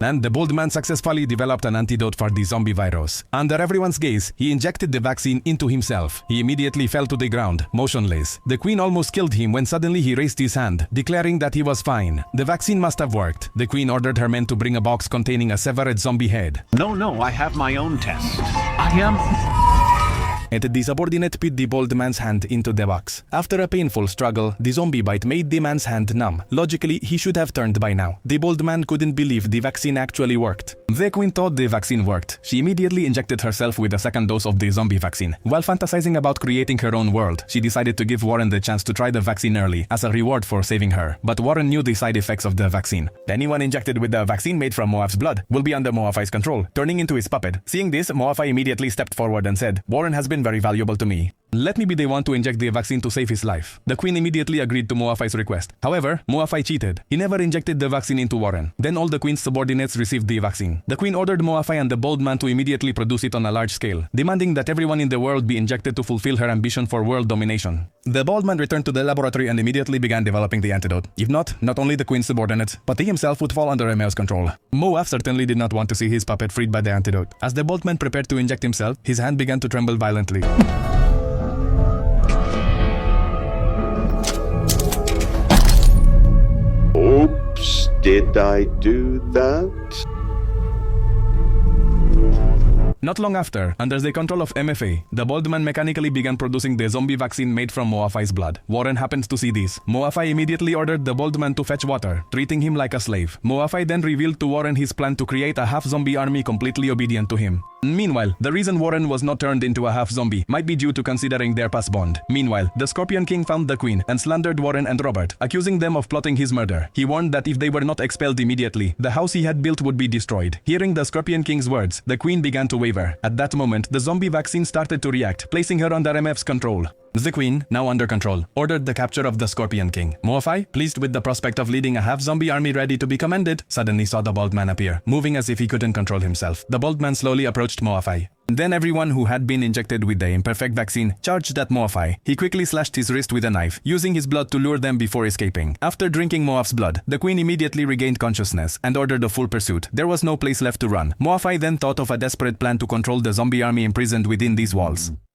And the bold man successfully developed an antidote for the zombie virus. Under everyone's gaze, he injected the vaccine into himself. He immediately fell to the ground, motionless. The queen almost killed him when suddenly he raised his hand, declaring that he was fine. The vaccine must have worked. The queen ordered her men to bring a box containing a severed zombie head. No, I have my own test. I am... And the subordinate put the bold man's hand into the box. After a painful struggle, the zombie bite made the man's hand numb. Logically, he should have turned by now. The bold man couldn't believe the vaccine actually worked. The queen thought the vaccine worked. She immediately injected herself with a second dose of the zombie vaccine. While fantasizing about creating her own world, she decided to give Warren the chance to try the vaccine early, as a reward for saving her. But Warren knew the side effects of the vaccine. Anyone injected with the vaccine made from Moaf's blood will be under Moafai's control, turning into his puppet. Seeing this, Moafai immediately stepped forward and said, "Warren has been very valuable to me. Let me be the one to inject the vaccine to save his life." The queen immediately agreed to Moafai's request. However, Moafai cheated. He never injected the vaccine into Warren. Then all the queen's subordinates received the vaccine. The queen ordered Moafai and the bold man to immediately produce it on a large scale, demanding that everyone in the world be injected to fulfill her ambition for world domination. The bold man returned to the laboratory and immediately began developing the antidote. If not only the queen's subordinates, but he himself would fall under Emeo's control. Moaf certainly did not want to see his puppet freed by the antidote. As the bold man prepared to inject himself, his hand began to tremble violently. Oops, did I do that? Not long after, under the control of MFA, the bold man mechanically began producing the zombie vaccine made from Moafai's blood. Warren happened to see this. Moafai immediately ordered the bold man to fetch water, treating him like a slave. Moafai then revealed to Warren his plan to create a half-zombie army completely obedient to him. Meanwhile, the reason Warren was not turned into a half-zombie might be due to considering their past bond. Meanwhile, the Scorpion King found the queen and slandered Warren and Robert, accusing them of plotting his murder. He warned that if they were not expelled immediately, the house he had built would be destroyed. Hearing the Scorpion King's words, the queen began to waver. At that moment, the zombie vaccine started to react, placing her under MF's control. The queen, now under control, ordered the capture of the Scorpion King. Moafai, pleased with the prospect of leading a half-zombie army ready to be commanded, suddenly saw the bold man appear, moving as if he couldn't control himself. The bold man slowly approached Moafai. Then everyone who had been injected with the imperfect vaccine charged at Moafai. He quickly slashed his wrist with a knife, using his blood to lure them before escaping. After drinking Moaf's blood, the queen immediately regained consciousness and ordered a full pursuit. There was no place left to run. Moafai then thought of a desperate plan to control the zombie army imprisoned within these walls.